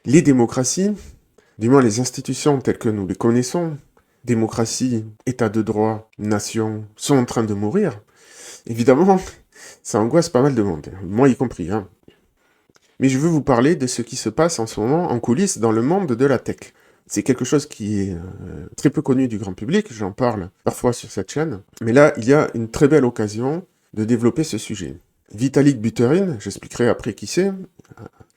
Les démocraties, du moins les institutions telles que nous les connaissons, démocratie, état de droit, nation, sont en train de mourir. Évidemment, ça angoisse pas mal de monde, moi y compris. Hein. Mais je veux vous parler de ce qui se passe en ce moment en coulisses dans le monde de la tech. C'est quelque chose qui est très peu connu du grand public, j'en parle parfois sur cette chaîne, mais là, il y a une très belle occasion de développer ce sujet. Vitalik Buterin, j'expliquerai après qui c'est,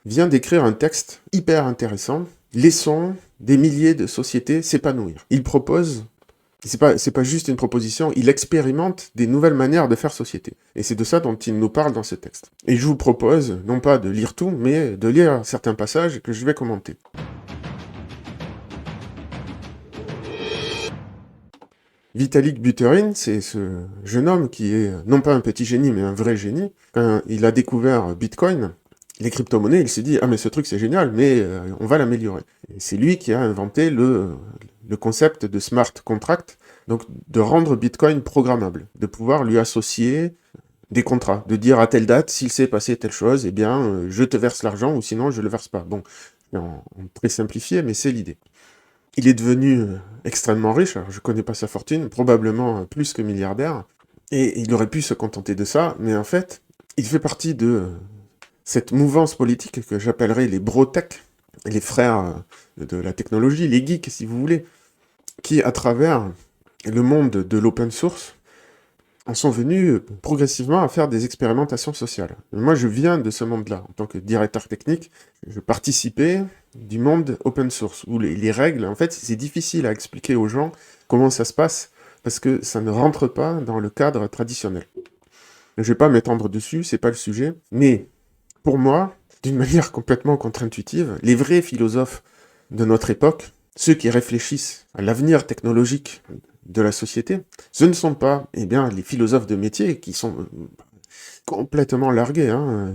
vient d'écrire un texte hyper intéressant. Laissons des milliers de sociétés s'épanouir. Il propose, c'est pas juste une proposition, il expérimente des nouvelles manières de faire société. Et c'est de ça dont il nous parle dans ce texte. Et je vous propose, non pas de lire tout, mais de lire certains passages que je vais commenter. Vitalik Buterin, c'est ce jeune homme qui est non pas un petit génie, mais un vrai génie. Quand il a découvert Bitcoin, les crypto-monnaies, il s'est dit « Ah mais ce truc c'est génial, mais on va l'améliorer ». C'est lui qui a inventé le concept de smart contract, donc de rendre Bitcoin programmable, de pouvoir lui associer des contrats, de dire à telle date, s'il s'est passé telle chose, eh bien je te verse l'argent ou sinon je le verse pas. Bon, en très simplifié, mais c'est l'idée. Il est devenu extrêmement riche, alors je connais pas sa fortune, probablement plus que milliardaire, et il aurait pu se contenter de ça, mais en fait, il fait partie de cette mouvance politique que j'appellerais les bro-tech, les frères de la technologie, les geeks si vous voulez, qui à travers le monde de l'open source en sont venus progressivement à faire des expérimentations sociales. Moi je viens de ce monde-là, en tant que directeur technique, je participais du monde open source, où les règles, en fait c'est difficile à expliquer aux gens comment ça se passe, parce que ça ne rentre pas dans le cadre traditionnel. Je vais pas m'étendre dessus, c'est pas le sujet, mais pour moi, d'une manière complètement contre-intuitive, les vrais philosophes de notre époque, ceux qui réfléchissent à l'avenir technologique de la société, ce ne sont pas eh bien, les philosophes de métier qui sont complètement largués. Hein.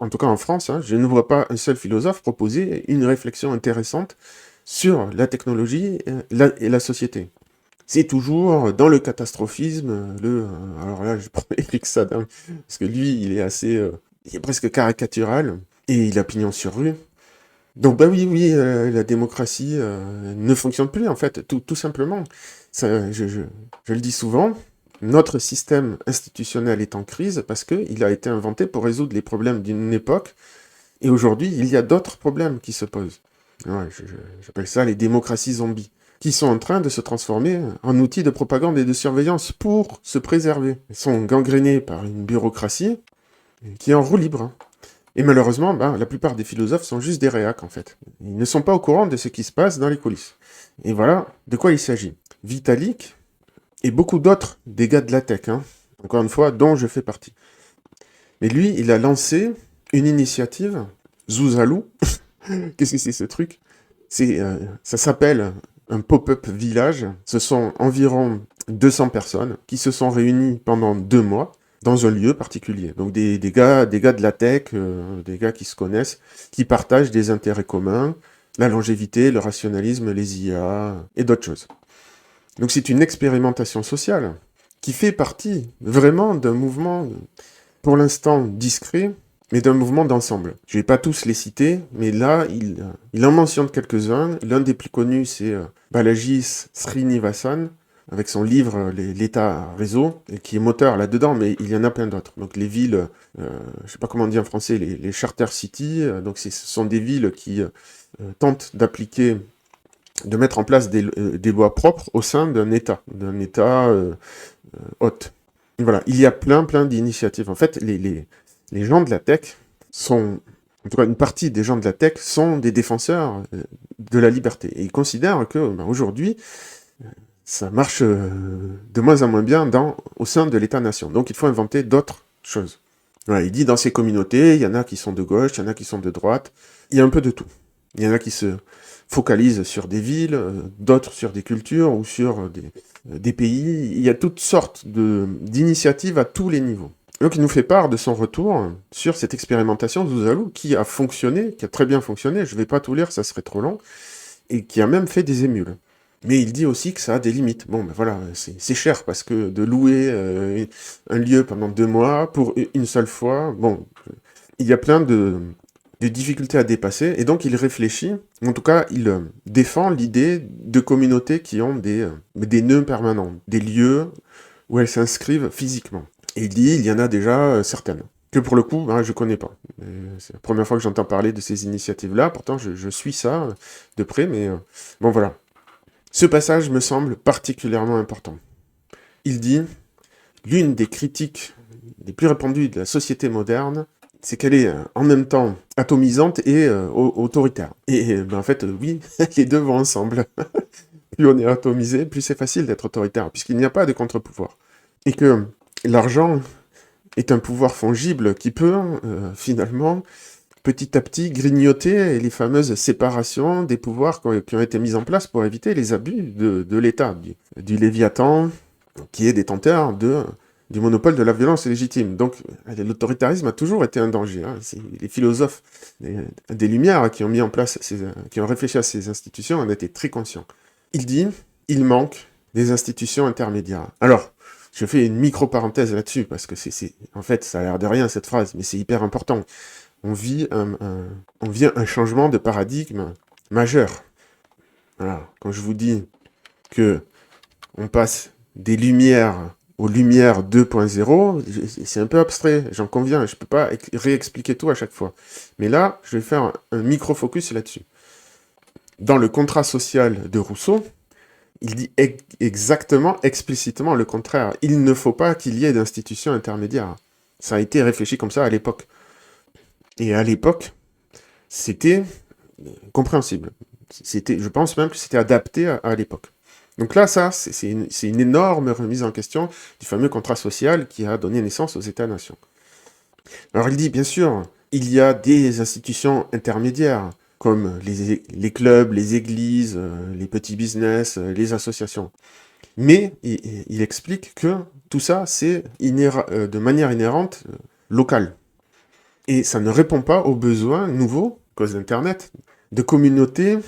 En tout cas en France, hein, je ne vois pas un seul philosophe proposer une réflexion intéressante sur la technologie et la société. C'est toujours dans le catastrophisme, alors là, je prends Eric Sadin, parce que lui, il est presque caricatural, et il a pignon sur rue. Donc bah oui, oui, la démocratie ne fonctionne plus, en fait, tout simplement. Ça, je le dis souvent, notre système institutionnel est en crise parce qu'il a été inventé pour résoudre les problèmes d'une époque, et aujourd'hui, il y a d'autres problèmes qui se posent. Ouais, j'appelle ça les démocraties zombies, qui sont en train de se transformer en outils de propagande et de surveillance pour se préserver. Ils sont gangrénés par une bureaucratie qui est en roue libre. Hein. Et malheureusement, la plupart des philosophes sont juste des réacs, en fait. Ils ne sont pas au courant de ce qui se passe dans les coulisses. Et voilà de quoi il s'agit. Vitalik et beaucoup d'autres des gars de la tech, hein, encore une fois, dont je fais partie. Mais lui, il a lancé une initiative, Zouzalou. Qu'est-ce que c'est ce truc? Ça s'appelle un pop-up village. Ce sont environ 200 personnes qui se sont réunies pendant 2 mois dans un lieu particulier. Donc des gars de la tech, des gars qui se connaissent, qui partagent des intérêts communs, la longévité, le rationalisme, les IA et d'autres choses. Donc c'est une expérimentation sociale qui fait partie vraiment d'un mouvement, pour l'instant discret, mais d'un mouvement d'ensemble. Je ne vais pas tous les citer, mais là, il en mentionne quelques-uns. L'un des plus connus, c'est Balaji Srinivasan, avec son livre L'État réseau, et qui est moteur là-dedans, mais il y en a plein d'autres. Donc les villes, je ne sais pas comment on dit en français, les charter cities, donc ce sont des villes qui tentent d'appliquer, de mettre en place des lois propres au sein d'un État hôte. Voilà, il y a plein d'initiatives. En fait, les gens de la tech sont, en tout cas une partie des gens de la tech sont des défenseurs de la liberté. Et ils considèrent que aujourd'hui, ça marche de moins en moins bien au sein de l'État-nation. Donc il faut inventer d'autres choses. Voilà, il dit dans ces communautés, il y en a qui sont de gauche, il y en a qui sont de droite, il y a un peu de tout. Il y en a qui se focalisent sur des villes, d'autres sur des cultures ou sur des pays. Il y a toutes sortes d'initiatives à tous les niveaux. Donc il nous fait part de son retour sur cette expérimentation de Zouzalou qui a fonctionné, qui a très bien fonctionné, je ne vais pas tout lire, ça serait trop long, et qui a même fait des émules. Mais il dit aussi que ça a des limites. Bon, ben voilà, c'est cher parce que de louer un lieu pendant 2 mois pour une seule fois, bon, il y a plein de difficultés à dépasser, et donc il réfléchit, en tout cas il défend l'idée de communautés qui ont des nœuds permanents, des lieux où elles s'inscrivent physiquement. Et il dit, il y en a déjà certaines, que pour le coup, je connais pas. C'est la première fois que j'entends parler de ces initiatives-là, pourtant je suis ça de près, mais bon voilà. Ce passage me semble particulièrement important. Il dit, l'une des critiques les plus répandues de la société moderne, c'est qu'elle est en même temps atomisante et autoritaire. Et en fait, oui, les deux vont ensemble. Plus on est atomisé, plus c'est facile d'être autoritaire, puisqu'il n'y a pas de contre-pouvoir. Et que l'argent est un pouvoir fongible qui peut, finalement, petit à petit, grignoter les fameuses séparations des pouvoirs qui ont été mises en place pour éviter les abus de l'État, du Léviathan, qui est détenteur du monopole de la violence légitime. Donc, l'autoritarisme a toujours été un danger. C'est les philosophes des Lumières qui ont mis en place, qui ont réfléchi à ces institutions, en étaient très conscients. Il dit, il manque des institutions intermédiaires. Alors, je fais une micro-parenthèse là-dessus, parce que en fait, ça a l'air de rien cette phrase, mais c'est hyper important. On vit un changement de paradigme majeur. Voilà. Quand je vous dis que on passe des Lumières aux Lumières 2.0, c'est un peu abstrait, j'en conviens, je peux pas réexpliquer tout à chaque fois. Mais là, je vais faire un micro-focus là-dessus. Dans le contrat social de Rousseau, il dit exactement, explicitement le contraire. Il ne faut pas qu'il y ait d'institutions intermédiaires. Ça a été réfléchi comme ça à l'époque. Et à l'époque, c'était compréhensible. Je pense même que c'était adapté à l'époque. Donc là, ça, c'est une énorme remise en question du fameux contrat social qui a donné naissance aux États-nations. Alors il dit, bien sûr, il y a des institutions intermédiaires, comme les clubs, les églises, les petits business, les associations. Mais il explique que tout ça, c'est de manière inhérente locale. Et ça ne répond pas aux besoins nouveaux, à cause d'Internet, de communautés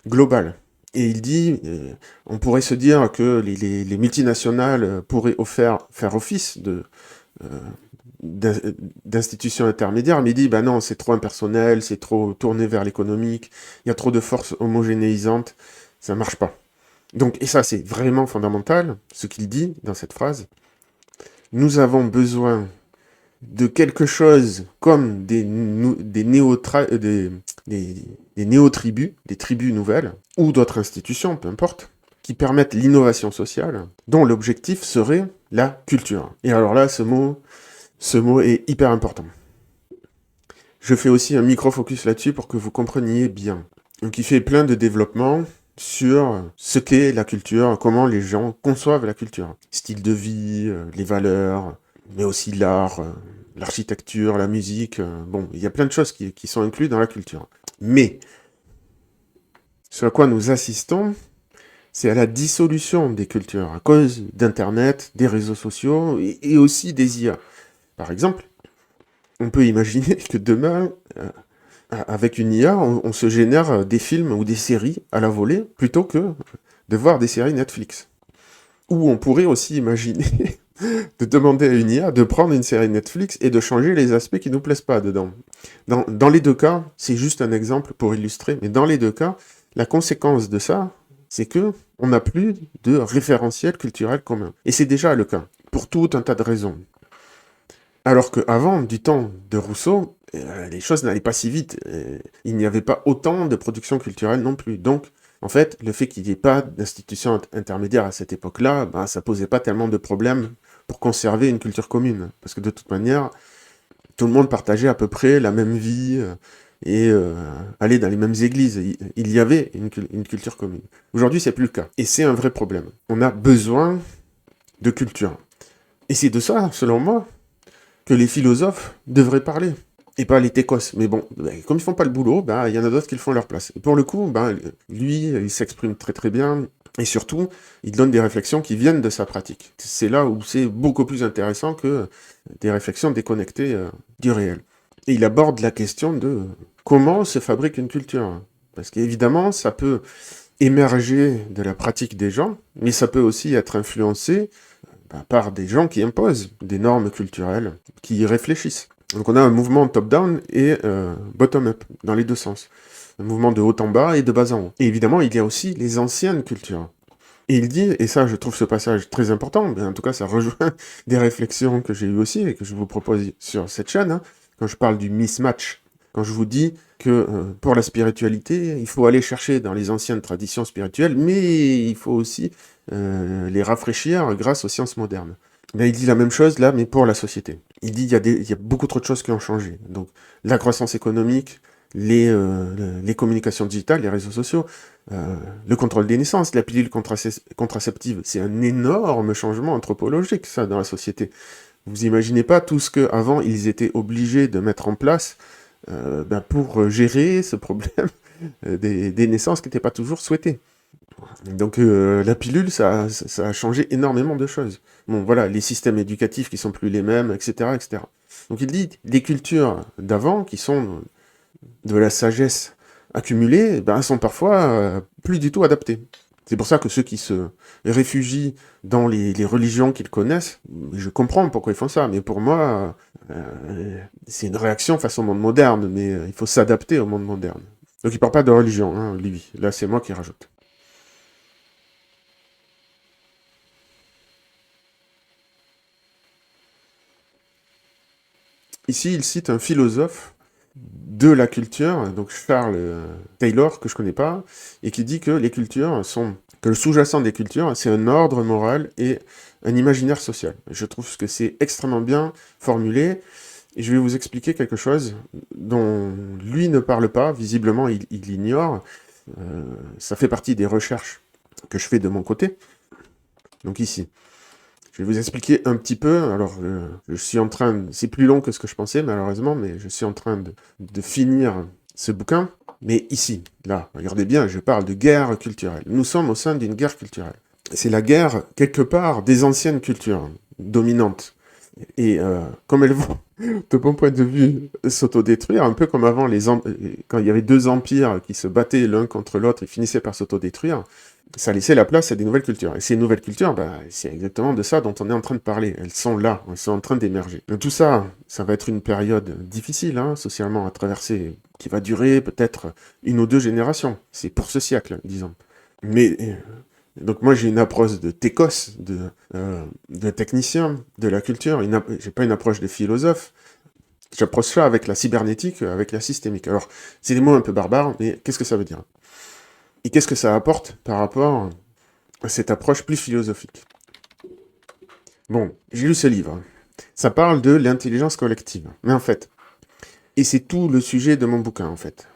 globales. Et il dit, on pourrait se dire que les multinationales pourraient faire office d'institutions intermédiaires, mais il dit, non, c'est trop impersonnel, c'est trop tourné vers l'économique, il y a trop de forces homogénéisantes, ça marche pas. Donc, et ça c'est vraiment fondamental, ce qu'il dit dans cette phrase, nous avons besoin de quelque chose comme des néo-tribus, des tribus nouvelles, ou d'autres institutions, peu importe, qui permettent l'innovation sociale, dont l'objectif serait la culture. Et alors là, ce mot est hyper important. Je fais aussi un micro-focus là-dessus pour que vous compreniez bien. Donc il fait plein de développements sur ce qu'est la culture, comment les gens conçoivent la culture. Style de vie, les valeurs, mais aussi l'art, l'architecture, la musique. Bon, il y a plein de choses qui sont incluses dans la culture. Mais, ce à quoi nous assistons, c'est à la dissolution des cultures, à cause d'Internet, des réseaux sociaux et aussi des IA. Par exemple, on peut imaginer que demain, avec une IA, on se génère des films ou des séries à la volée, plutôt que de voir des séries Netflix. Ou on pourrait aussi imaginer de demander à une IA de prendre une série Netflix et de changer les aspects qui nous plaisent pas dedans. Dans les deux cas, c'est juste un exemple pour illustrer, mais dans les deux cas, la conséquence de ça, c'est que on n'a plus de référentiel culturel commun. Et c'est déjà le cas, pour tout un tas de raisons. Alors qu'avant, du temps de Rousseau, les choses n'allaient pas si vite. Il n'y avait pas autant de production culturelle non plus. Donc, en fait, le fait qu'il n'y ait pas d'institution intermédiaire à cette époque-là, ça posait pas tellement de problèmes pour conserver une culture commune. Parce que de toute manière, tout le monde partageait à peu près la même vie et allait dans les mêmes églises. Il y avait une culture commune. Aujourd'hui, c'est plus le cas. Et c'est un vrai problème. On a besoin de culture. Et c'est de ça, selon moi, que les philosophes devraient parler. Et pas les techos. Mais bon, comme ils font pas le boulot, il y en a d'autres qui le font à leur place. Et pour le coup, lui, il s'exprime très très bien. Et surtout, il donne des réflexions qui viennent de sa pratique. C'est là où c'est beaucoup plus intéressant que des réflexions déconnectées du réel. Et il aborde la question de comment se fabrique une culture. Parce qu'évidemment, ça peut émerger de la pratique des gens, mais ça peut aussi être influencé par des gens qui imposent des normes culturelles, qui y réfléchissent. Donc on a un mouvement top-down et bottom-up, dans les deux sens. Un mouvement de haut en bas et de bas en haut. Et évidemment, il y a aussi les anciennes cultures. Et il dit, et ça je trouve ce passage très important, mais en tout cas ça rejoint des réflexions que j'ai eues aussi et que je vous propose sur cette chaîne, hein, quand je parle du mismatch, quand je vous dis que pour la spiritualité, il faut aller chercher dans les anciennes traditions spirituelles, mais il faut aussi les rafraîchir grâce aux sciences modernes. Ben, il dit la même chose là, mais pour la société. Il dit il y a beaucoup trop de choses qui ont changé. Donc la croissance économique, les communications digitales, les réseaux sociaux, le contrôle des naissances, la pilule contraceptive, c'est un énorme changement anthropologique, ça, dans la société. Vous imaginez pas tout ce qu'avant, ils étaient obligés de mettre en place pour gérer ce problème des naissances qui n'étaient pas toujours souhaitées. Donc la pilule, ça a changé énormément de choses. Bon, voilà, les systèmes éducatifs qui sont plus les mêmes, etc., etc. Donc il dit, les cultures d'avant, qui sont de la sagesse accumulée, ben, sont parfois plus du tout adaptées. C'est pour ça que ceux qui se réfugient dans les religions qu'ils connaissent, je comprends pourquoi ils font ça, mais pour moi, c'est une réaction face au monde moderne, mais il faut s'adapter au monde moderne. Donc il parle pas de religion, hein, lui. Là, c'est moi qui rajoute. Ici, il cite un philosophe de la culture, donc Charles Taylor, que je connais pas, et qui dit que les cultures sont, que le sous-jacent des cultures, c'est un ordre moral et un imaginaire social. Je trouve que c'est extrêmement bien formulé, et je vais vous expliquer quelque chose dont lui ne parle pas, visiblement il l'ignore. Ça fait partie des recherches que je fais de mon côté. Donc ici. Je vais vous expliquer un petit peu. Alors, je suis en train... C'est plus long que ce que je pensais, malheureusement, mais je suis en train de finir ce bouquin. Mais ici, là, regardez bien, je parle de guerre culturelle. Nous sommes au sein d'une guerre culturelle. C'est la guerre, quelque part, des anciennes cultures dominantes. Et comme elles vont, de mon point de vue, s'autodétruire, un peu comme avant, quand il y avait deux empires qui se battaient l'un contre l'autre et finissaient par s'autodétruire, ça laissait la place à des nouvelles cultures. Et ces nouvelles cultures, c'est exactement de ça dont on est en train de parler. Elles sont là, elles sont en train d'émerger. Donc tout ça, ça va être une période difficile, hein, socialement, à traverser, qui va durer peut-être une ou deux générations. C'est pour ce siècle, disons. Mais donc moi j'ai une approche de techos, de technicien de la culture. J'ai pas une approche de philosophe. J'approche ça avec la cybernétique, avec la systémique. Alors c'est des mots un peu barbares, mais qu'est-ce que ça veut dire? Et qu'est-ce que ça apporte par rapport à cette approche plus philosophique? Bon, j'ai lu ce livre. Ça parle de l'intelligence collective. Mais en fait, et c'est tout le sujet de mon bouquin en fait,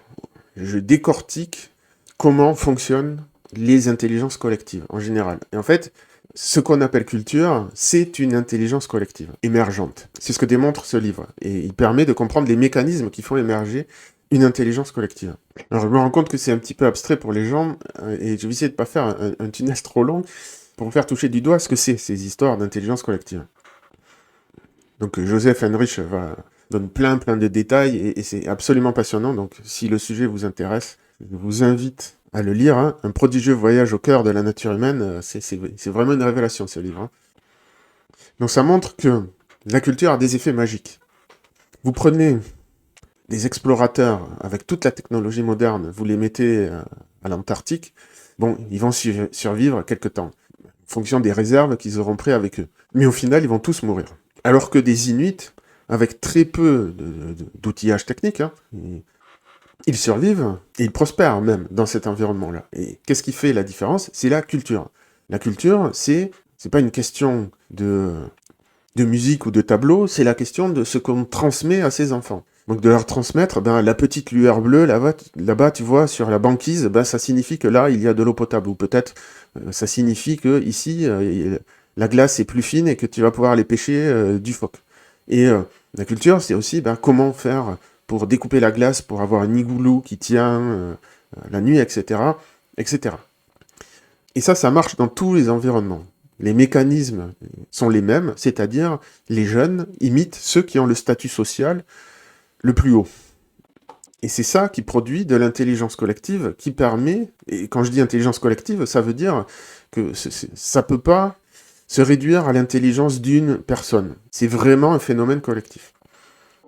je décortique comment fonctionnent les intelligences collectives en général. Et en fait, ce qu'on appelle culture, c'est une intelligence collective, émergente. C'est ce que démontre ce livre. Et il permet de comprendre les mécanismes qui font émerger une intelligence collective. Alors je me rends compte que c'est un petit peu abstrait pour les gens, et je vais essayer de ne pas faire un tunnel trop long pour vous faire toucher du doigt ce que c'est, ces histoires d'intelligence collective. Donc Joseph Henrich donne plein de détails, et c'est absolument passionnant, donc si le sujet vous intéresse, je vous invite à le lire, hein. Un prodigieux voyage au cœur de la nature humaine, c'est vraiment une révélation ce livre. Hein. Donc ça montre que la culture a des effets magiques. Vous prenez des explorateurs avec toute la technologie moderne, vous les mettez à l'Antarctique, bon, ils vont survivre quelque temps, en fonction des réserves qu'ils auront pris avec eux. Mais au final, ils vont tous mourir. Alors que des Inuits, avec très peu d'outillage technique, hein, ils survivent et ils prospèrent même dans cet environnement-là. Et qu'est-ce qui fait la différence? C'est la culture. La culture, c'est pas une question de musique ou de tableau, c'est la question de ce qu'on transmet à ses enfants. Donc de leur transmettre, la petite lueur bleue là-bas, tu vois, sur la banquise, ça signifie que là, il y a de l'eau potable. Ou peut-être, ça signifie que ici, la glace est plus fine et que tu vas pouvoir aller pêcher du phoque. Et la culture, c'est aussi comment faire pour découper la glace, pour avoir un igoulou qui tient la nuit, etc., etc. Et ça marche dans tous les environnements. Les mécanismes sont les mêmes, c'est-à-dire les jeunes imitent ceux qui ont le statut social le plus haut. Et c'est ça qui produit de l'intelligence collective qui permet, et quand je dis intelligence collective, ça veut dire que ça peut pas se réduire à l'intelligence d'une personne. C'est vraiment un phénomène collectif.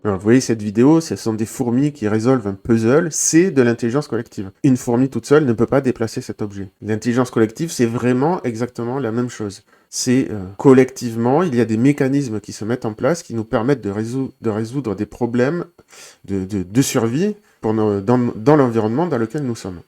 Alors, vous voyez cette vidéo, ce sont des fourmis qui résolvent un puzzle, c'est de l'intelligence collective. Une fourmi toute seule ne peut pas déplacer cet objet. L'intelligence collective, c'est vraiment exactement la même chose. C'est collectivement, il y a des mécanismes qui se mettent en place qui nous permettent de résoudre des problèmes de survie dans l'environnement dans lequel nous sommes.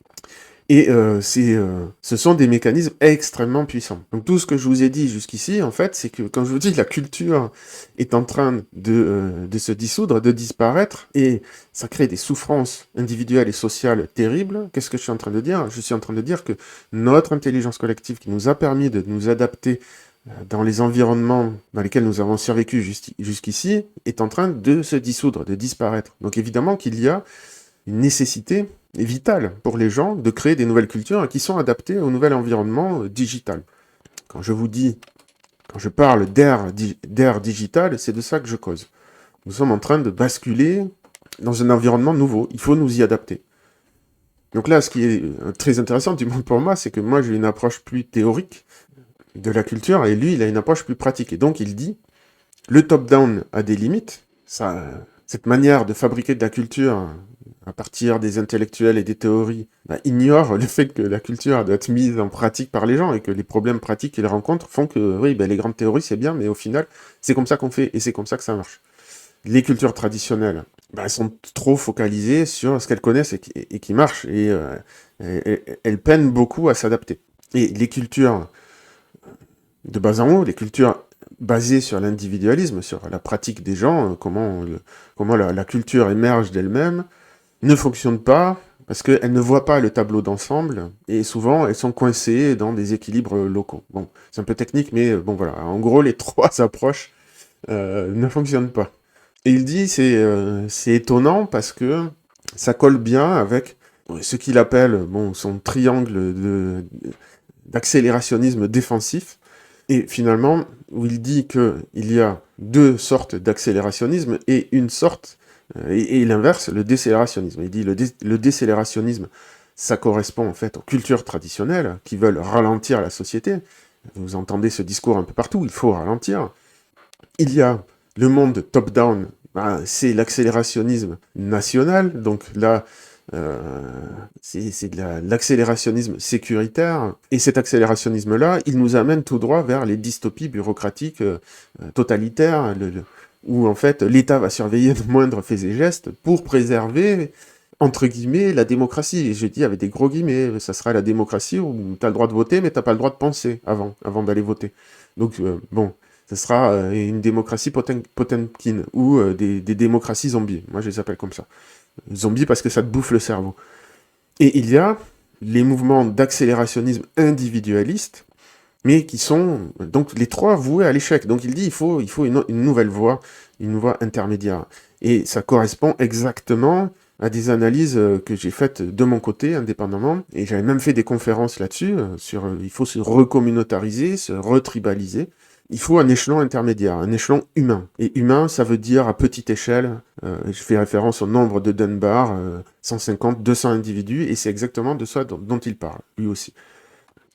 Et ce sont des mécanismes extrêmement puissants. Donc tout ce que je vous ai dit jusqu'ici, en fait, c'est que quand je vous dis que la culture est en train de se dissoudre, de disparaître, et ça crée des souffrances individuelles et sociales terribles, qu'est-ce que je suis en train de dire? Je suis en train de dire que notre intelligence collective qui nous a permis de nous adapter dans les environnements dans lesquels nous avons survécu jusqu'ici, est en train de se dissoudre, de disparaître. Donc évidemment qu'il y a une nécessité vitale pour les gens de créer des nouvelles cultures qui sont adaptées au nouvel environnement digital. Quand je parle d'ère digitale, c'est de ça que je cause. Nous sommes en train de basculer dans un environnement nouveau. Il faut nous y adapter. Donc là, ce qui est très intéressant, du moins pour moi, c'est que moi, j'ai une approche plus théorique de la culture, et lui, il a une approche plus pratique. Et donc, il dit, le top-down a des limites. Cette manière de fabriquer de la culture à partir des intellectuels et des théories, ignore le fait que la culture doit être mise en pratique par les gens et que les problèmes pratiques qu'ils rencontrent font que, oui, les grandes théories, c'est bien, mais au final, c'est comme ça qu'on fait et c'est comme ça que ça marche. Les cultures traditionnelles, elles sont trop focalisées sur ce qu'elles connaissent et qui marche, et elles peinent beaucoup à s'adapter. Et les cultures de bas en haut, les cultures basées sur l'individualisme, sur la pratique des gens, comment la culture émerge d'elle-même, ne fonctionnent pas parce qu'elles ne voient pas le tableau d'ensemble et souvent elles sont coincées dans des équilibres locaux. Bon, c'est un peu technique, mais bon voilà. En gros, les trois approches ne fonctionnent pas. Et il dit c'est étonnant parce que ça colle bien avec ce qu'il appelle son triangle d'accélérationnisme défensif. Et finalement, où il dit qu'il y a deux sortes d'accélérationnisme et une sorte et l'inverse, le décélérationnisme. Il dit le décélérationnisme, ça correspond en fait aux cultures traditionnelles qui veulent ralentir la société. Vous entendez ce discours un peu partout, il faut ralentir. Il y a le monde top-down, c'est l'accélérationnisme national, donc là, c'est de l'accélérationnisme sécuritaire, et cet accélérationnisme-là, il nous amène tout droit vers les dystopies bureaucratiques totalitaires, où en fait l'État va surveiller de moindres faits et gestes pour préserver, entre guillemets, la démocratie. Et je dis avec des gros guillemets, ça sera la démocratie où tu as le droit de voter, mais tu n'as pas le droit de penser avant d'aller voter. Donc ça sera une démocratie Potemkin, ou des démocraties zombies. Moi je les appelle comme ça. Zombies parce que ça te bouffe le cerveau. Et il y a les mouvements d'accélérationnisme individualiste, mais qui sont donc les trois voués à l'échec. Donc il dit il faut une nouvelle voie, une voie intermédiaire. Et ça correspond exactement à des analyses que j'ai faites de mon côté, indépendamment, et j'avais même fait des conférences là-dessus, sur il faut se recommunautariser, se retribaliser. Il faut un échelon intermédiaire, un échelon humain. Et humain, ça veut dire à petite échelle, je fais référence au nombre de Dunbar, 150, 200 individus, et c'est exactement de ça dont il parle, lui aussi.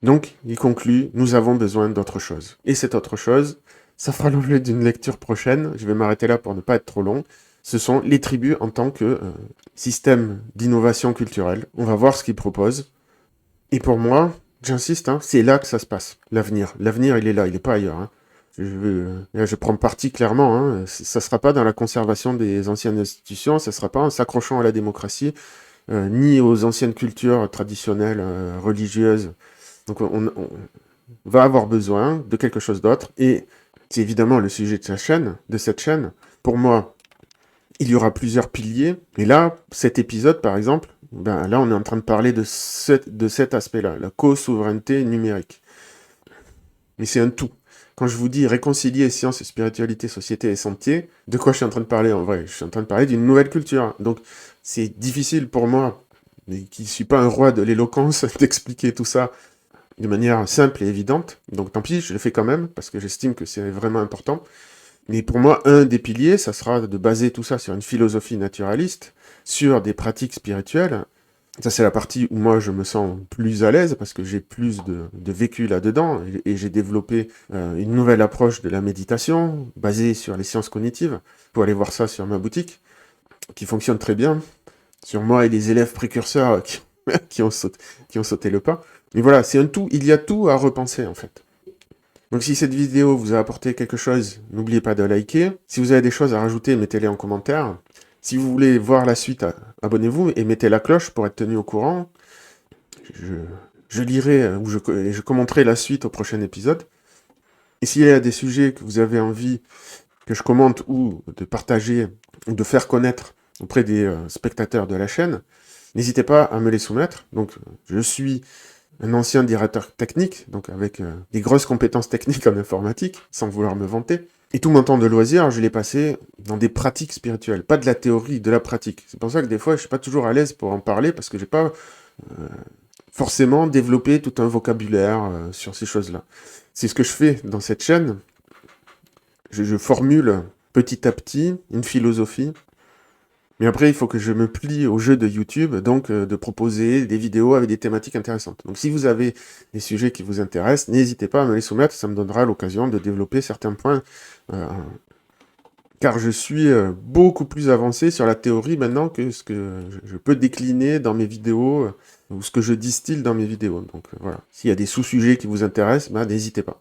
Donc, il conclut, nous avons besoin d'autre chose. Et cette autre chose, ça fera l'objet d'une lecture prochaine, je vais m'arrêter là pour ne pas être trop long, ce sont les tribus en tant que système d'innovation culturelle. On va voir ce qu'ils proposent. Et pour moi, j'insiste, c'est là que ça se passe, l'avenir. L'avenir, il est là, il n'est pas ailleurs. Je prends parti clairement, ça ne sera pas dans la conservation des anciennes institutions, ça ne sera pas en s'accrochant à la démocratie, ni aux anciennes cultures traditionnelles, religieuses. Donc on va avoir besoin de quelque chose d'autre, et c'est évidemment le sujet de cette chaîne. Pour moi, il y aura plusieurs piliers, et là, cet épisode par exemple, là on est en train de parler de cet aspect-là, la co-souveraineté numérique. Mais c'est un tout. Quand je vous dis réconcilier science, spiritualité, société et santé, de quoi je suis en train de parler en vrai? Je suis en train de parler d'une nouvelle culture. Donc c'est difficile pour moi, mais qui ne suis pas un roi de l'éloquence, d'expliquer tout ça de manière simple et évidente. Donc tant pis, je le fais quand même, parce que j'estime que c'est vraiment important. Mais pour moi, un des piliers, ça sera de baser tout ça sur une philosophie naturaliste, sur des pratiques spirituelles, Ça, c'est la partie où moi, je me sens plus à l'aise parce que j'ai plus de vécu là-dedans et j'ai développé une nouvelle approche de la méditation basée sur les sciences cognitives. Vous pouvez aller voir ça sur ma boutique qui fonctionne très bien. Sur moi et les élèves précurseurs qui qui ont sauté le pas. Mais voilà, c'est un tout, il y a tout à repenser en fait. Donc si cette vidéo vous a apporté quelque chose, n'oubliez pas de liker. Si vous avez des choses à rajouter, mettez-les en commentaire. Si vous voulez voir la suite, abonnez-vous et mettez la cloche pour être tenu au courant. Je, je lirai ou je commenterai la suite au prochain épisode. Et s'il y a des sujets que vous avez envie que je commente ou de partager ou de faire connaître auprès des spectateurs de la chaîne, n'hésitez pas à me les soumettre. Donc, je suis un ancien directeur technique, donc avec des grosses compétences techniques en informatique, sans vouloir me vanter. Et tout mon temps de loisir, je l'ai passé dans des pratiques spirituelles, pas de la théorie, de la pratique. C'est pour ça que des fois, je suis pas toujours à l'aise pour en parler, parce que j'ai pas forcément développé tout un vocabulaire sur ces choses-là. C'est ce que je fais dans cette chaîne. Je formule petit à petit une philosophie. Mais après, il faut que je me plie au jeu de YouTube, donc de proposer des vidéos avec des thématiques intéressantes. Donc si vous avez des sujets qui vous intéressent, n'hésitez pas à me les soumettre, ça me donnera l'occasion de développer certains points, car je suis beaucoup plus avancé sur la théorie maintenant que ce que je peux décliner dans mes vidéos, ou ce que je distille dans mes vidéos. Donc voilà, s'il y a des sous-sujets qui vous intéressent, bah, n'hésitez pas.